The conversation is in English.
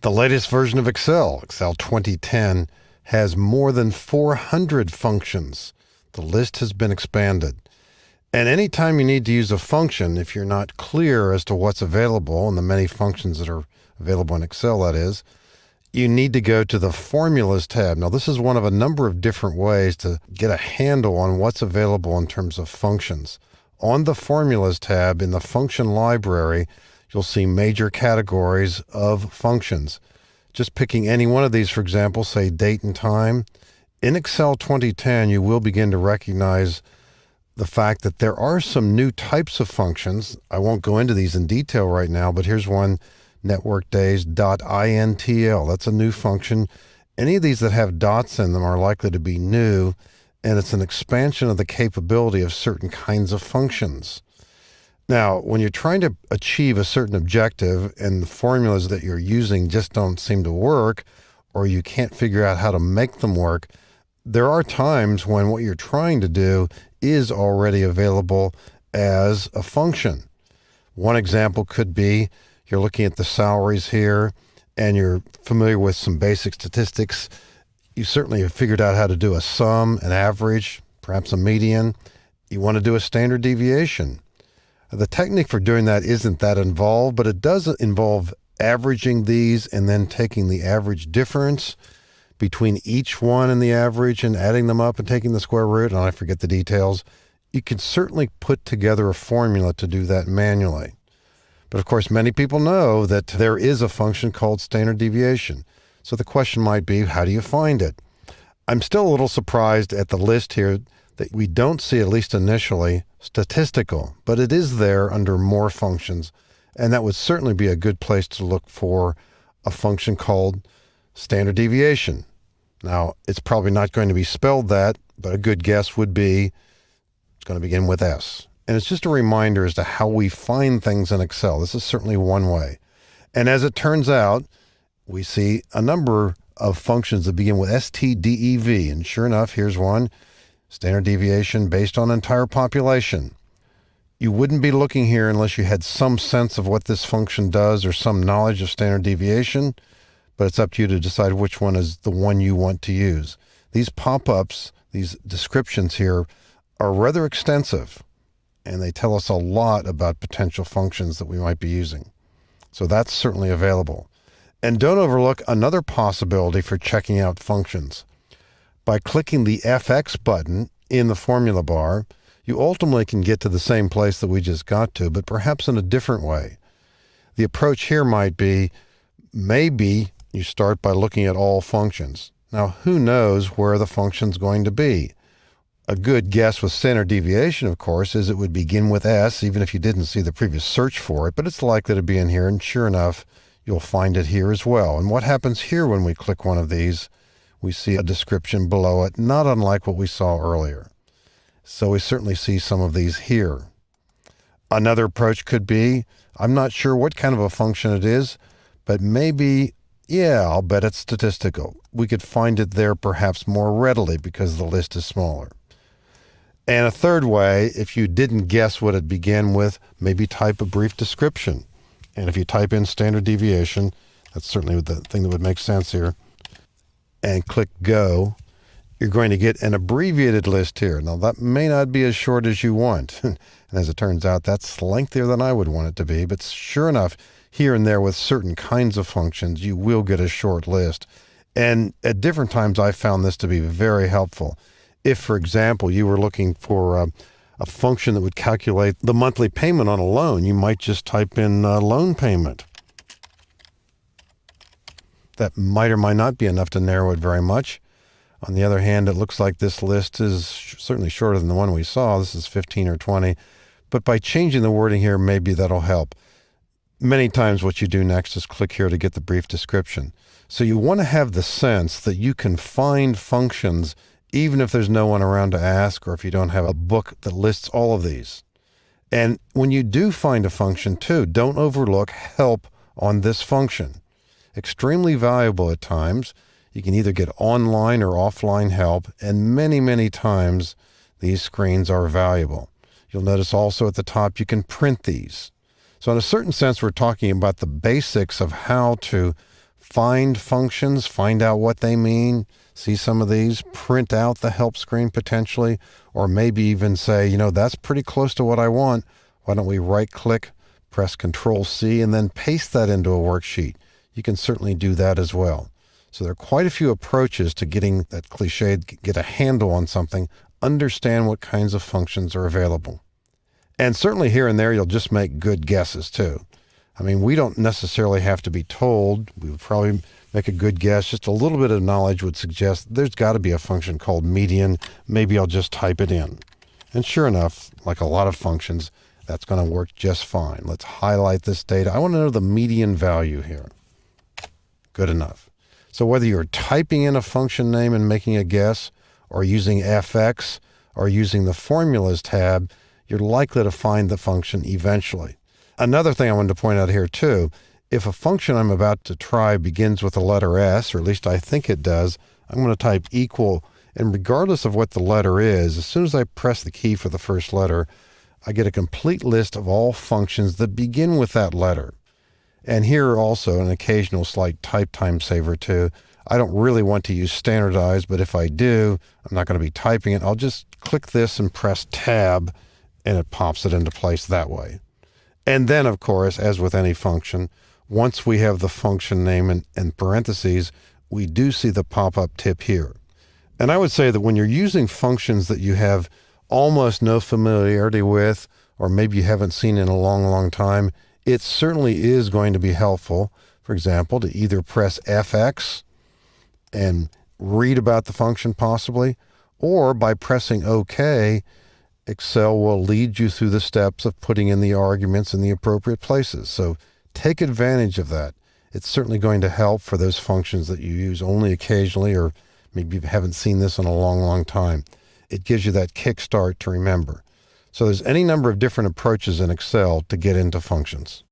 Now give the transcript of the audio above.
The latest version of Excel, Excel 2010, has more than 400 functions. The list has been expanded. And anytime you need to use a function, if you're not clear as to what's available and the many functions that are available in Excel, that is, you need to go to the Formulas tab. Now, this is one of a number of different ways to get a handle on what's available in terms of functions. On the Formulas tab in the function library, you'll see major categories of functions. Just picking any one of these, for example, say date and time. In Excel 2010, you will begin to recognize the fact that there are some new types of functions. I won't go into these in detail right now, but here's one, networkdays.intl. That's a new function. Any of these that have dots in them are likely to be new, and it's an expansion of the capability of certain kinds of functions. Now, when you're trying to achieve a certain objective and the formulas that you're using just don't seem to work, or you can't figure out how to make them work, there are times when what you're trying to do is already available as a function. One example could be you're looking at the salaries here and you're familiar with some basic statistics. You certainly have figured out how to do a sum, an average, perhaps a median. You want to do a standard deviation. The technique for doing that isn't that involved, but it does involve averaging these and then taking the average difference between each one and the average and adding them up and taking the square root, and I forget the details. You can certainly put together a formula to do that manually. But of course, many people know that there is a function called standard deviation. So the question might be, how do you find it? I'm still a little surprised at the list here that we don't see, at least initially, statistical, but it is there under more functions, and that would certainly be a good place to look for a function called standard deviation. Now, it's probably not going to be spelled that, but a good guess would be it's going to begin with S. And it's just a reminder as to how we find things in Excel. This is certainly one way. And as it turns out, we see a number of functions that begin with STDEV, and sure enough, here's one. Standard deviation based on entire population. You wouldn't be looking here unless you had some sense of what this function does or some knowledge of standard deviation, but it's up to you to decide which one is the one you want to use. These pop-ups, these descriptions here, are rather extensive, and they tell us a lot about potential functions that we might be using. So that's certainly available. And don't overlook another possibility for checking out functions. By clicking the FX button in the formula bar, you ultimately can get to the same place that we just got to, but perhaps in a different way. The approach here might be, maybe you start by looking at all functions. Now, who knows where the function's going to be? A good guess with standard deviation, of course, is it would begin with S, even if you didn't see the previous search for it, but it's likely to be in here, and sure enough, you'll find it here as well. And what happens here when we click one of these? We see a description below it, not unlike what we saw earlier. So we certainly see some of these here. Another approach could be, I'm not sure what kind of a function it is, but maybe, I'll bet it's statistical. We could find it there perhaps more readily because the list is smaller. And a third way, if you didn't guess what it began with, maybe type a brief description. And if you type in standard deviation, that's certainly the thing that would make sense here, and click Go, you're going to get an abbreviated list here. Now, that may not be as short as you want. And as it turns out, that's lengthier than I would want it to be. But sure enough, here and there with certain kinds of functions, you will get a short list. And at different times, I found this to be very helpful. If, for example, you were looking for a function that would calculate the monthly payment on a loan, you might just type in loan payment. That might or might not be enough to narrow it very much. On the other hand, it looks like this list is certainly shorter than the one we saw. This is 15 or 20. But by changing the wording here, maybe that'll help. Many times what you do next is click here to get the brief description. So you want to have the sense that you can find functions even if there's no one around to ask or if you don't have a book that lists all of these. And when you do find a function too, don't overlook help on this function. Extremely valuable at times. You can either get online or offline help, and many, many times these screens are valuable. You'll notice also at the top you can print these. So in a certain sense, we're talking about the basics of how to find functions, find out what they mean, see some of these, print out the help screen potentially, or maybe even say, that's pretty close to what I want. Why don't we right-click, press Control-C, and then paste that into a worksheet? You can certainly do that as well. So there are quite a few approaches to getting that cliched, get a handle on something, understand what kinds of functions are available. And certainly here and there, you'll just make good guesses too. I mean, we don't necessarily have to be told. We would probably make a good guess. Just a little bit of knowledge would suggest there's got to be a function called median. Maybe I'll just type it in. And sure enough, like a lot of functions, that's going to work just fine. Let's highlight this data. I want to know the median value here. Good enough. So whether you're typing in a function name and making a guess, or using fx, or using the formulas tab, you're likely to find the function eventually. Another thing I wanted to point out here too, if a function I'm about to try begins with the letter S, or at least I think it does, I'm going to type equal, and regardless of what the letter is, as soon as I press the key for the first letter, I get a complete list of all functions that begin with that letter. And here also an occasional slight type time saver too. I don't really want to use standardized, but if I do, I'm not going to be typing it. I'll just click this and press tab, and it pops it into place that way. And then, of course, as with any function, once we have the function name in parentheses, we do see the pop-up tip here. And I would say that when you're using functions that you have almost no familiarity with, or maybe you haven't seen in a long, long time, it certainly is going to be helpful, for example, to either press fx and read about the function possibly, or by pressing OK, Excel will lead you through the steps of putting in the arguments in the appropriate places. So take advantage of that. It's certainly going to help for those functions that you use only occasionally, or maybe you haven't seen this in a long, long time. It gives you that kickstart to remember. So there's any number of different approaches in Excel to get into functions.